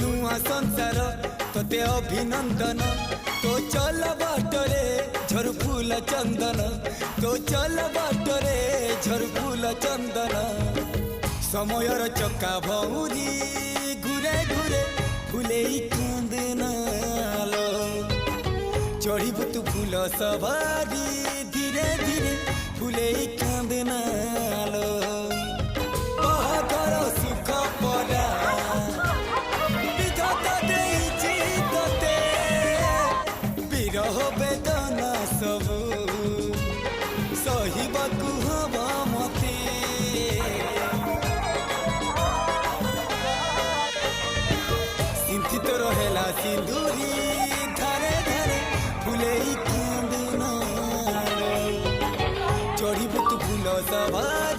नुआ संसार तोते अभिनंदन तो चल बाटरे झर फूल चंदन तो चल बाटरे झर फूल चंदन समयर चक्का भौरी घुरे घुरे फुले कांदनालो चढ़ीबु तू फूल सवारी धीरे धीरे फुले कांदनालो बाहागर सुख परा विधाता देइछि तोते विरह वेदना सबु सहिबाकु हवा मते सिंथित रहेला सिंदूरी धारे धारे फुले कांदनालो चढ़ीबु तू फूल सवारी